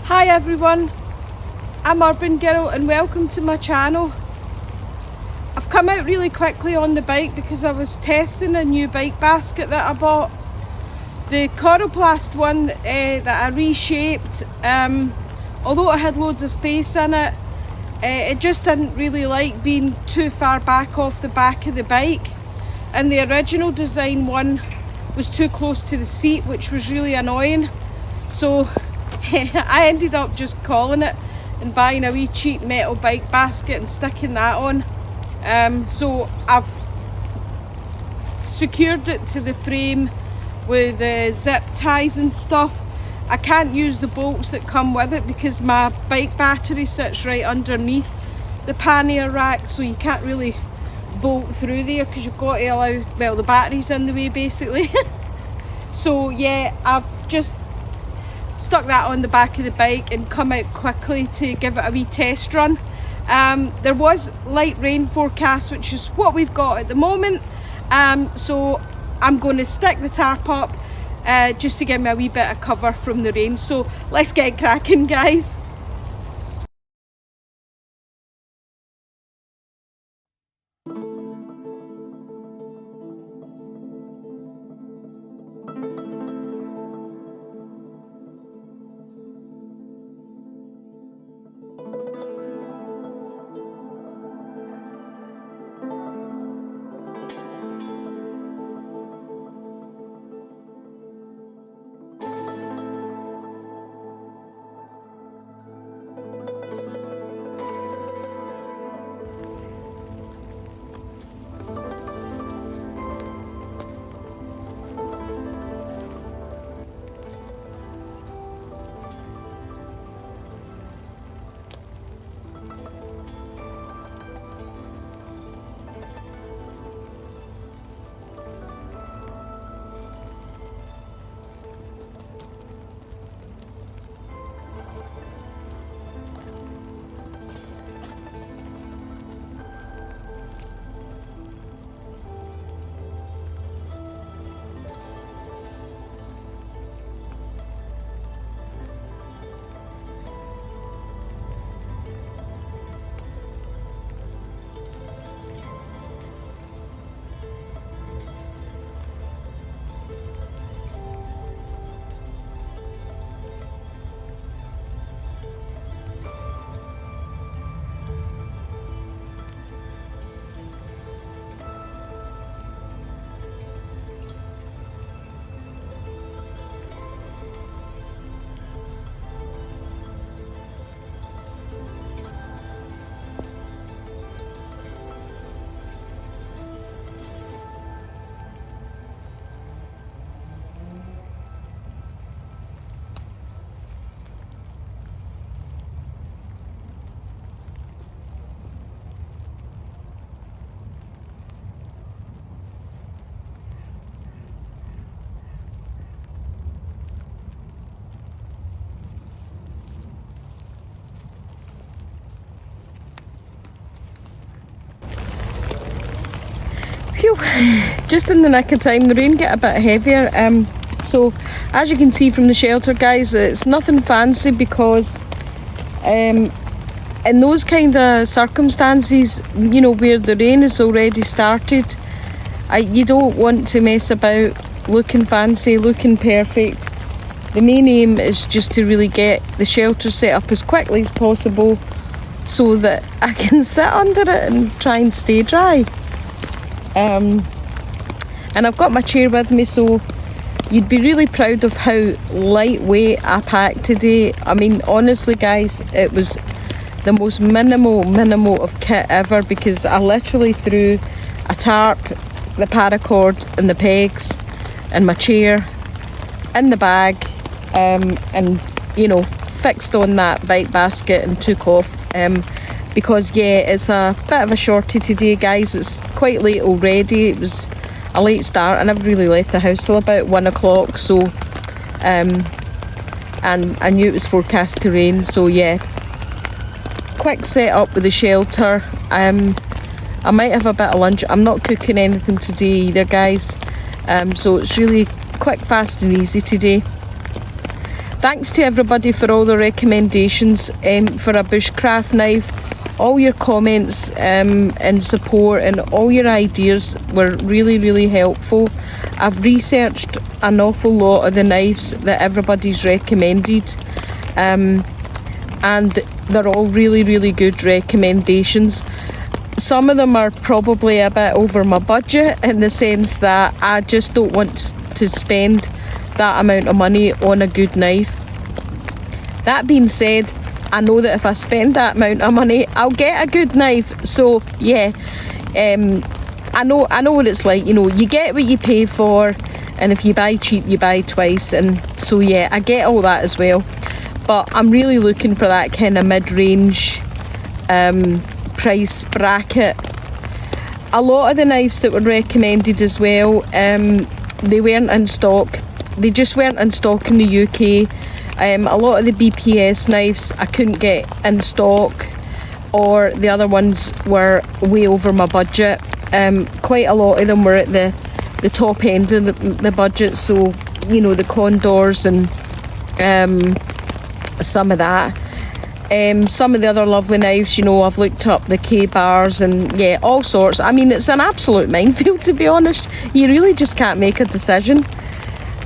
Hi everyone, I'm Urban Girl and welcome to my channel. I've come out really quickly on the bike because I was testing a new bike basket that I bought. The Coroplast one that I reshaped, although it had loads of space in it, it just didn't really like being too far back off the back of the bike, and the original design one was too close to the seat, which was really annoying. So I ended up just calling it and buying a wee cheap metal bike basket and sticking that on. So I've secured it to the frame with zip ties and stuff. I can't use the bolts that come with it because my bike battery sits right underneath the pannier rack, so you can't really bolt through there because you've got to allow, well, the battery's in the way basically. So yeah, I've just stuck that on the back of the bike and come out quickly to give it a wee test run. There was light rain forecast, which is what we've got at the moment, so I'm going to stick the tarp up just to give me a wee bit of cover from the rain. So let's get cracking, guys. Phew, just in the nick of time. The rain get a bit heavier, so as you can see from the shelter, guys, it's nothing fancy because in those kind of circumstances, you know, where the rain has already started, you don't want to mess about looking fancy, looking perfect. The main aim is just to really get the shelter set up as quickly as possible so that I can sit under it and try and stay dry. And I've got my chair with me, so you'd be really proud of how lightweight I packed today. I mean, honestly guys, it was the most minimal of kit ever, because I literally threw a tarp, the paracord and the pegs and my chair in the bag, and you know, fixed on that bike basket and took off, because yeah, it's a bit of a shorty today, guys. It's quite late already. It was a late start. I never really left the house till about 1 o'clock, so and I knew it was forecast to rain, so yeah, quick set up with the shelter. I might have a bit of lunch. I'm not cooking anything today either, guys, so it's really quick, fast and easy today. thanks to everybody for all the recommendations for a bushcraft knife. All your comments and support and all your ideas were really, really helpful. I've researched an awful lot of the knives that everybody's recommended, and they're all really, really good recommendations. Some of them are probably a bit over my budget, in the sense that I just don't want to spend that amount of money on a good knife. That being said, I know that if I spend that amount of money, I'll get a good knife. So yeah, I know what it's like. You know, you get what you pay for, and if you buy cheap, you buy twice. And so yeah, I get all that as well. But I'm really looking for that kind of mid-range price bracket. A lot of the knives that were recommended as well, they weren't in stock. They just weren't in stock in the UK. A lot of the BPS knives I couldn't get in stock, or the other ones were way over my budget. Quite a lot of them were at the top end of the budget, so you know, the Condors and some of that. Some of the other lovely knives, you know, I've looked up the K-bars and yeah, all sorts. I mean, it's an absolute minefield, to be honest. You really just can't make a decision.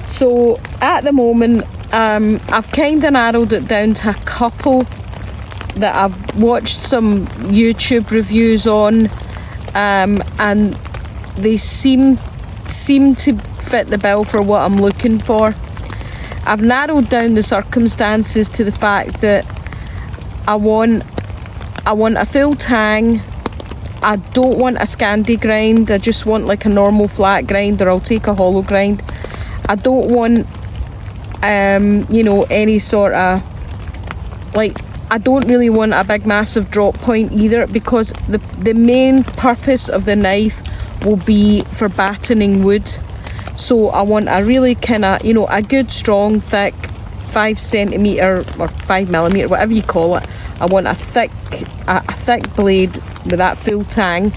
So at the moment, I've kind of narrowed it down to a couple that I've watched some YouTube reviews on, and they seem to fit the bill for what I'm looking for. I've narrowed down the circumstances to the fact that I want a full tang. I don't want a Scandi grind. I just want like a normal flat grind, or I'll take a hollow grind. I don't want you know, any sort of, like, I don't really want a big massive drop point either, because the main purpose of the knife will be for battening wood. So I want a really kind of, you know, a good strong thick 5cm or 5mm, whatever you call it. I want a thick blade with that full tang.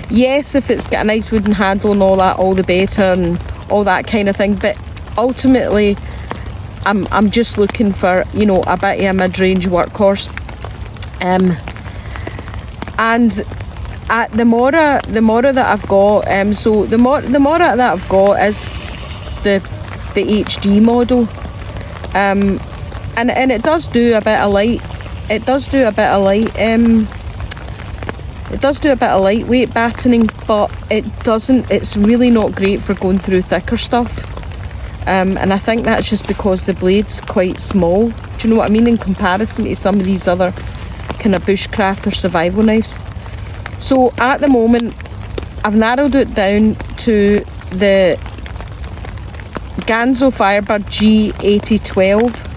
Yes, if it's got a nice wooden handle and all that, all the better, and all that kind of thing. But ultimately, I'm just looking for, you know, a bit of a mid-range workhorse. And at the Mora that I've got, so the Mora that I've got is the HD model, and it does do a bit of light. It does do a bit of lightweight battening, but it's really not great for going through thicker stuff. And I think that's just because the blade's quite small. Do you know what I mean? In comparison to some of these other kind of bushcraft or survival knives. So at the moment, I've narrowed it down to the Ganzo Firebird G8012.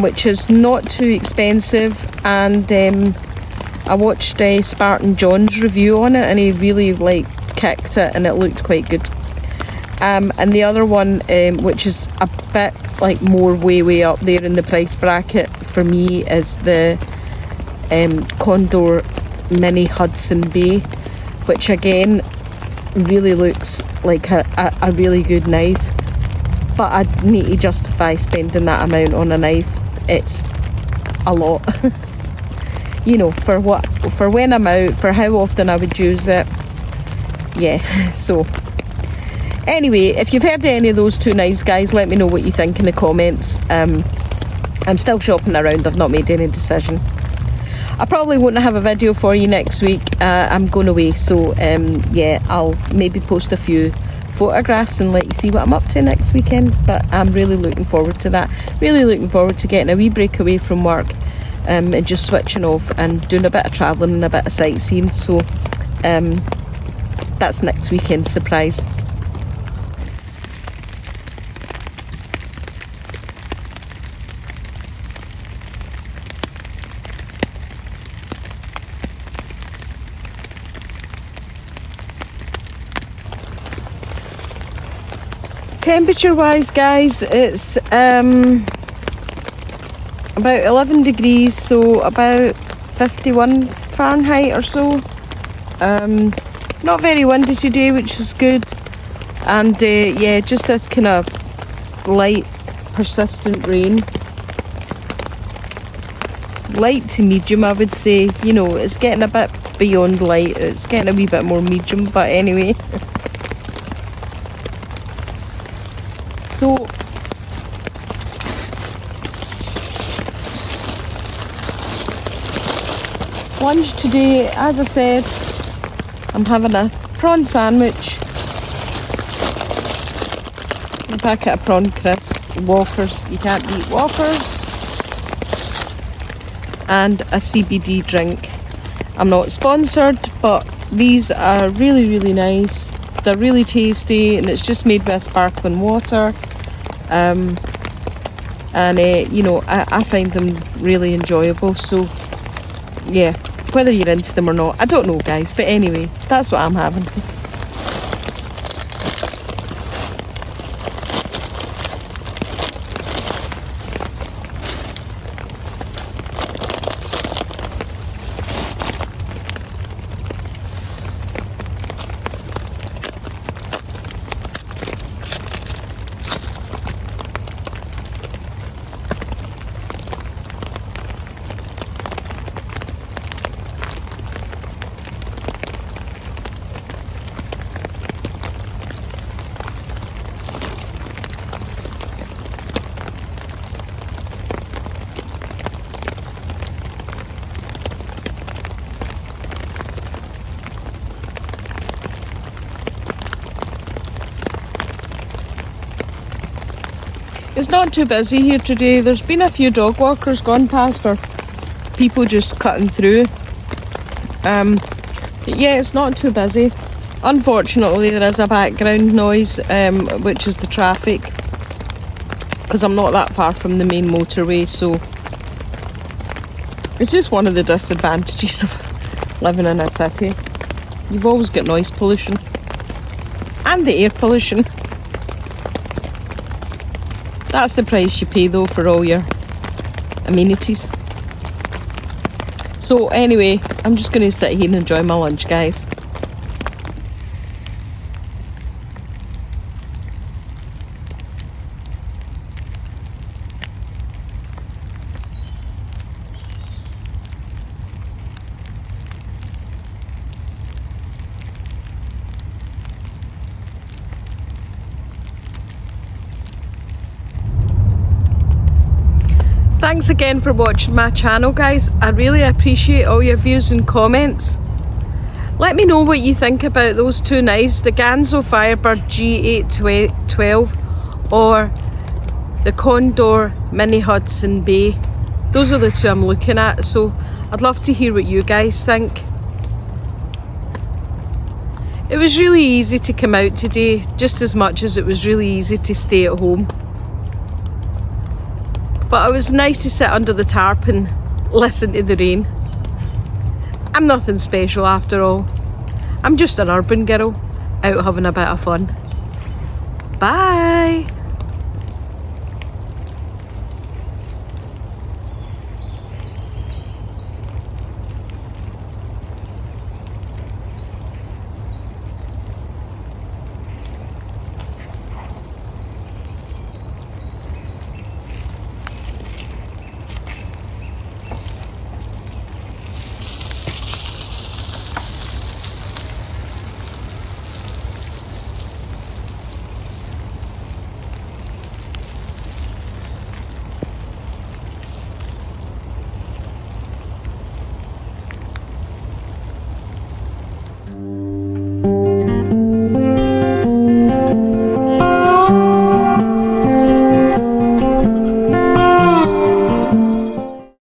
Which is not too expensive, and I watched Spartan John's review on it, and he really kicked it, and it looked quite good. And the other one, which is a bit more way up there in the price bracket for me, is the Condor Mini Hudson Bay, which again really looks like a really good knife. But I need to justify spending that amount on a knife. It's a lot. You know, for when I'm out, for how often I would use it. Yeah, so anyway, if you've heard of any of those two knives, guys, let me know what you think in the comments. I'm still shopping around. I've not made any decision. I probably won't have a video for you next week. I'm going away, so yeah, I'll maybe post a few photographs and let you see what I'm up to next weekend. But I'm really looking forward to that. Really looking forward to getting a wee break away from work, and just switching off and doing a bit of travelling and a bit of sightseeing. So that's next weekend's surprise. Temperature wise, guys, it's about 11 degrees, so about 51 Fahrenheit or so. Not very windy today, which is good, and yeah, just this kind of light persistent rain. Light to medium, I would say. You know, it's getting a bit beyond light. It's getting a wee bit more medium, but anyway. So, lunch today, as I said, I'm having a prawn sandwich, a packet of prawn crisps, Walkers, you can't beat Walkers, and a CBD drink. I'm not sponsored, but these are really, really nice. They're really tasty, and it's just made with sparkling water. You know, I find them really enjoyable. So yeah, whether you're into them or not, I don't know, guys, but anyway, that's what I'm having. It's not too busy here today. There's been a few dog walkers gone past, or people just cutting through. But yeah, it's not too busy. Unfortunately, there is a background noise, which is the traffic, because I'm not that far from the main motorway, so it's just one of the disadvantages of living in a city. You've always got noise pollution and the air pollution. That's the price you pay though for all your amenities. So anyway, I'm just going to sit here and enjoy my lunch, guys. Thanks again for watching my channel, guys. I really appreciate all your views and comments. Let me know what you think about those two knives, the Ganzo Firebird G812 or the Condor Mini Hudson Bay. Those are the two I'm looking at, so I'd love to hear what you guys think. It was really easy to come out today, just as much as it was really easy to stay at home. But it was nice to sit under the tarp and listen to the rain. I'm nothing special after all. I'm just an urban girl, out having a bit of fun. Bye!